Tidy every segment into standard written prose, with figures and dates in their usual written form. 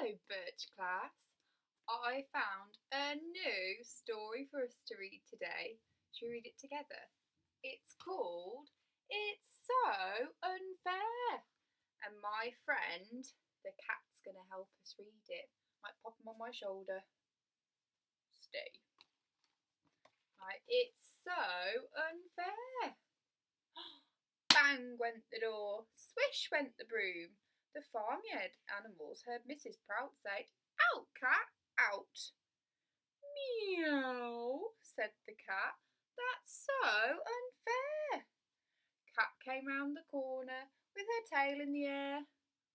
Hello, Birch class. I found a new story for us to read today. Should we read it together? It's called It's So Unfair. And my friend, the cat's going to help us read it. Might pop him on my shoulder. Stay. Right, it's so unfair. Bang went the door. Swish went the broom. The farmyard animals heard Mrs. Prout say, "Out, cat, out." "Meow," said the cat. "That's so unfair." Cat came round the corner with her tail in the air.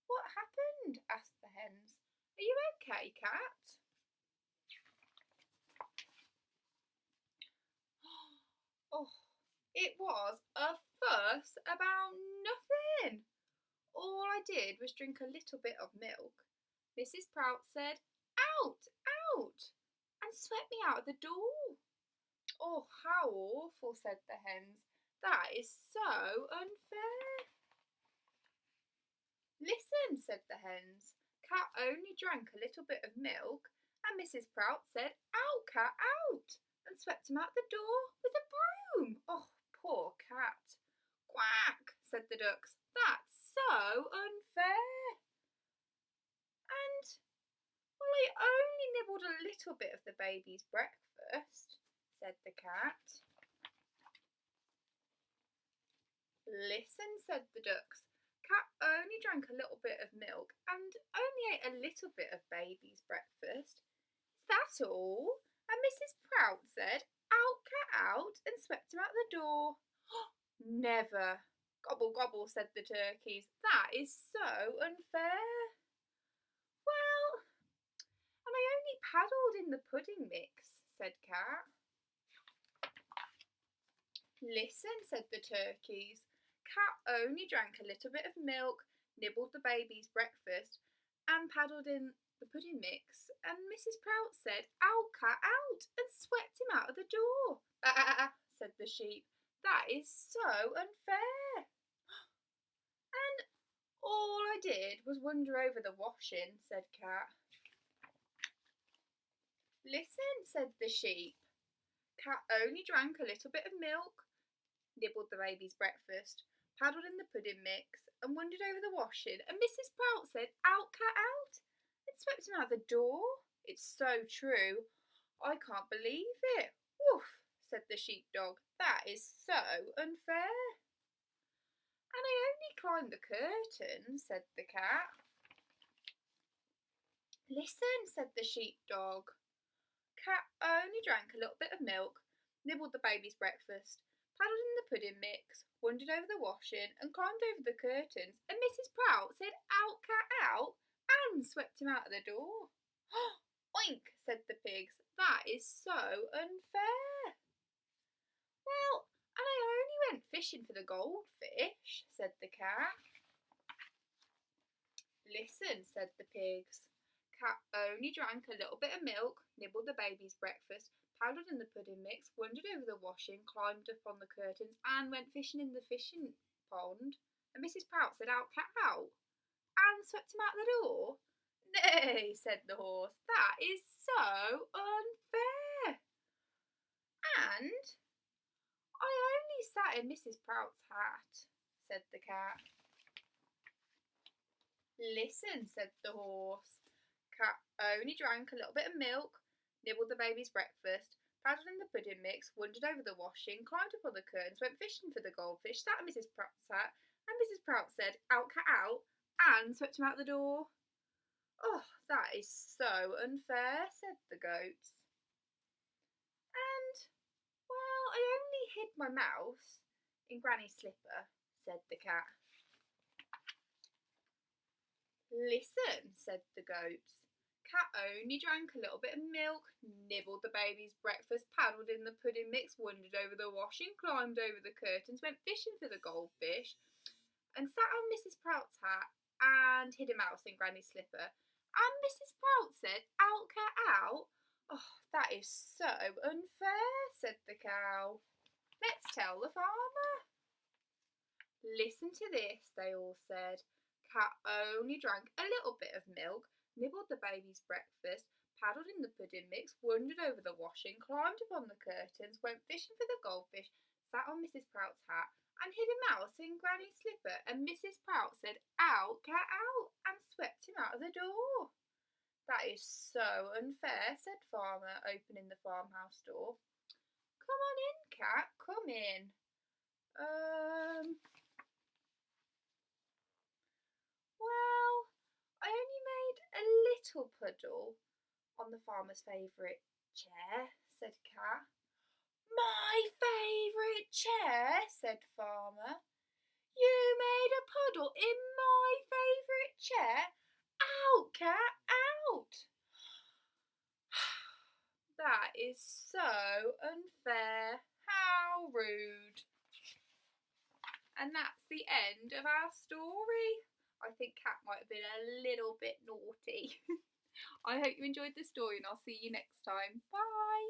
"What happened?" asked the hens. "Are you okay, Cat?" Oh, it was a fuss about nothing. All I did was drink a little bit of milk. Mrs. Prout said, "Out, out," and swept me out of the door. "Oh, how awful," said the hens. "That is so unfair." "Listen," said the hens. "Cat only drank a little bit of milk, and Mrs. Prout said, 'Out, cat, out,' and swept him out the door with a broom. Oh, poor cat." "Quack," said the ducks. "That's so unfair." "And, well, I only nibbled a little bit of the baby's breakfast," said the cat. "Listen," said the ducks. "Cat only drank a little bit of milk and only ate a little bit of baby's breakfast. Is that all?" And Mrs. Prout said, "Out, cat, out," and swept him out the door. "Never." "Gobble, gobble," said the turkeys. "That is so unfair." "Well, and I only paddled in the pudding mix," said Cat. "Listen," said the turkeys. "Cat only drank a little bit of milk, nibbled the baby's breakfast, and paddled in the pudding mix, and Mrs. Prout said, 'Out, cat, out,' and swept him out of the door." "Ah," said the sheep. "That is so unfair." "And all I did was wander over the washing," said Cat. "Listen," said the sheep. "Cat only drank a little bit of milk, nibbled the baby's breakfast, paddled in the pudding mix, and wandered over the washing, and Mrs. Prout said, 'Out, cat, out,' and swept him out of the door. It's so true. I can't believe it." "Woof," said the sheepdog. "That is so unfair." "And I only climbed the curtain," said the cat. "Listen," said the sheepdog. Cat only drank a little bit of milk, nibbled the baby's breakfast, paddled in the pudding mix, wandered over the washing, and climbed over the curtains, and Mrs. Prout said, 'Out, cat, out,' and swept him out of the door." "Oink," said the pigs. "That is so unfair." "Well, and I only went fishing for the goldfish," said the cat. "Listen," said the pigs. Cat only drank a little bit of milk, nibbled the baby's breakfast, paddled in the pudding mix, wandered over the washing, climbed up on the curtains, and went fishing in the fishing pond. And Mrs. Prout said, 'Out, cat, out,' and swept him out the door." "Nay," said the horse, "that is so unfair. And I only sat in Mrs. Prout's hat," said the cat. "Listen," said the horse. Cat only drank a little bit of milk, nibbled the baby's breakfast, paddled in the pudding mix, wandered over the washing, climbed up on the curtains, went fishing for the goldfish, sat in Mrs. Prout's hat, and Mrs. Prout said, 'Out, cat, out,' and swept him out the door." "Oh, that is so unfair," said the goats. "And, well, I only hid my mouse in Granny's slipper," said the cat. "Listen," said the goats. Cat only drank a little bit of milk, nibbled the baby's breakfast, paddled in the pudding mix, wandered over the washing, climbed over the curtains, went fishing for the goldfish, and sat on Mrs. Prout's hat and hid a mouse in Granny's slipper. And Mrs. Prout said, 'Out, cat, out.' Oh, that is so unfair," said the cow. "Let's tell the farmer." "Listen to this," they all said. Cat only drank a little bit of milk, nibbled the baby's breakfast, paddled in the pudding mix, wandered over the washing, climbed upon the curtains, went fishing for the goldfish, sat on Mrs. Prout's hat, and hid a mouse in Granny's slipper, and Mrs. Prout said, "Out, cat, out," and swept him out of the door. "That is so unfair," said Farmer, opening the farmhouse door. "Come on in, cat, come in." Well, I only made a little puddle on the farmer's favourite chair, said Cat. "My favourite chair," said Farmer. "You made a puddle in my favourite chair? Out, Cat, out!" That is so unfair. How rude. And that's the end of our story. I think Cat might have been a little bit naughty. I hope you enjoyed the story and I'll see you next time. Bye.